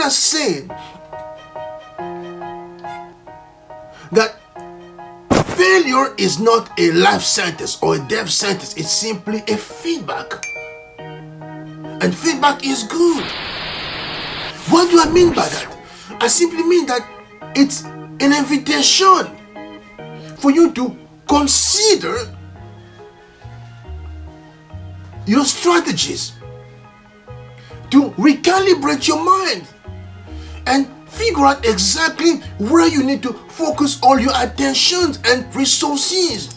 I say that failure is not a life sentence or a death sentence, it's simply a feedback. And feedback is good. What do I mean by that? I simply mean that it's an invitation for you to consider your strategies, to recalibrate your mind and figure out exactly where you need to focus all your attention and resources.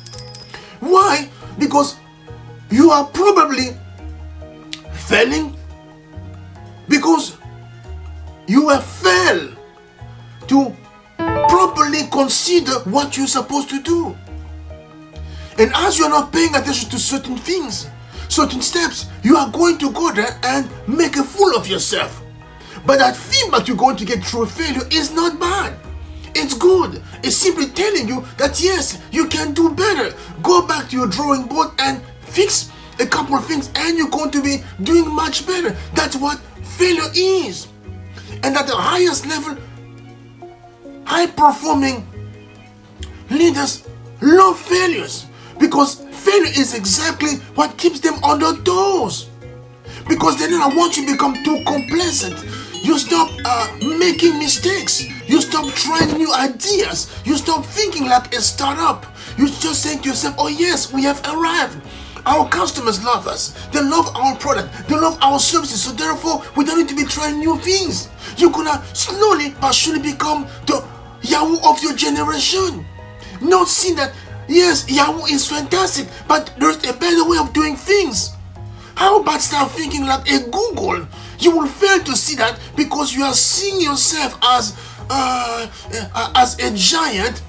Why? Because you are probably failing because you have failed to properly consider what you're supposed to do. And as you're not paying attention to certain things, certain steps, you are going to go there and make a fool of yourself. But that feedback you're going to get through failure is not bad. It's good. It's simply telling you that yes, you can do better. Go back to your drawing board and fix a couple of things and you're going to be doing much better. That's what failure is. And at the highest level, high-performing leaders love failures because failure is exactly what keeps them on their toes. Because they don't want you to become too complacent. You stop making mistakes. You stop trying new ideas. You stop thinking like a startup. You just say to yourself, oh yes, we have arrived. Our customers love us. They love our product. They love our services. So therefore, we don't need to be trying new things. You're gonna slowly but surely become the Yahoo of your generation. Not seeing that, yes, Yahoo is fantastic, but there's a better way of doing things. How about start thinking like a Google? You will fail to see that because you are seeing yourself as a giant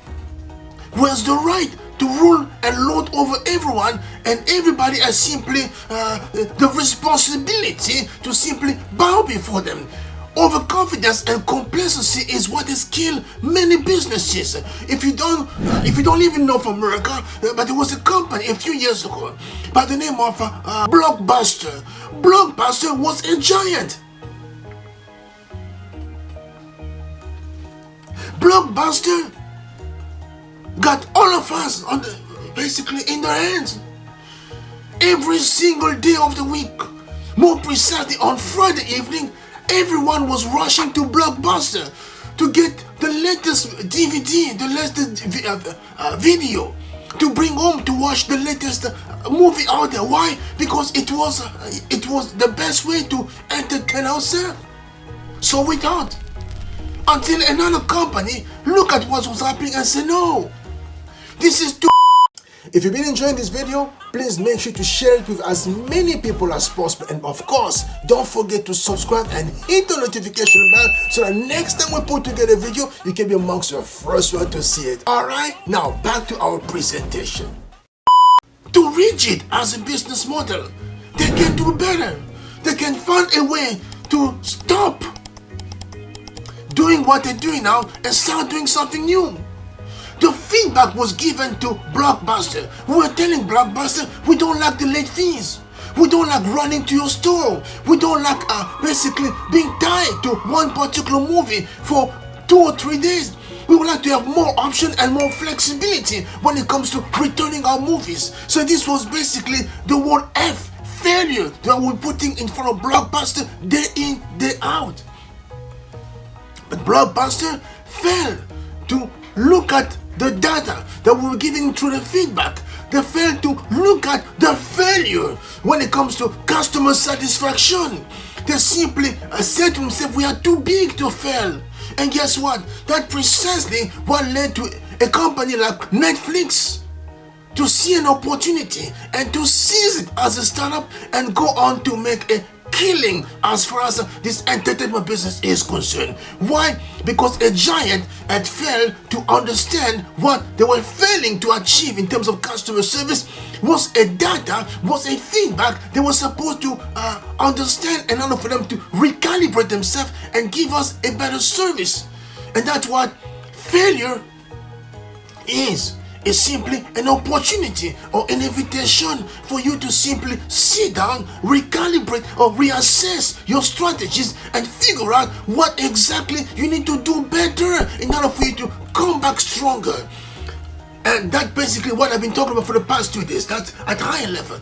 who has the right to rule and lord over everyone, and everybody has simply the responsibility to simply bow before them. Overconfidence and complacency is what has killed many businesses. If you don't even know from America, but there was a company a few years ago by the name of Blockbuster. Blockbuster was a giant. Blockbuster got all of us basically in their hands. Every single day of the week, more precisely on Friday evening, everyone was rushing to Blockbuster to get the latest DVD, the latest video, to bring home to watch the latest movie out there. Why? Because it was the best way to entertain ourselves. So we thought, until another company look at what was happening and say, no, this is too. If you've been enjoying this video, please make sure to share it with as many people as possible. And of course, don't forget to subscribe and hit the notification bell so that next time we put together a video, you can be amongst the first one to see it. Alright, now back to our presentation. Too rigid as a business model. They can do better. They can find a way to stop doing what they're doing now and start doing something new. The feedback was given to Blockbuster. We were telling Blockbuster, we don't like the late fees. We don't like running to your store. We don't like basically being tied to one particular movie for 2 or 3 days. We would like to have more option and more flexibility when it comes to returning our movies. So this was basically the word F, failure, that we're putting in front of Blockbuster day in, day out. But Blockbuster failed to look at the data that we were giving through the feedback. They failed to look at the failure when it comes to customer satisfaction. They simply said to themselves, we are too big to fail. And guess what? That's precisely what led to a company like Netflix to see an opportunity and to seize it as a startup and go on to make a killing as far as this entertainment business is concerned. Why? Because a giant had failed to understand what they were failing to achieve in terms of customer service was a data, was a feedback they were supposed to understand in order for them to recalibrate themselves and give us a better service. And that's what failure is. is simply an opportunity or an invitation for you to simply sit down, recalibrate or reassess your strategies and figure out what exactly you need to do better in order for you to come back stronger. And that's basically what I've been talking about for the past 2 days. That's at higher level.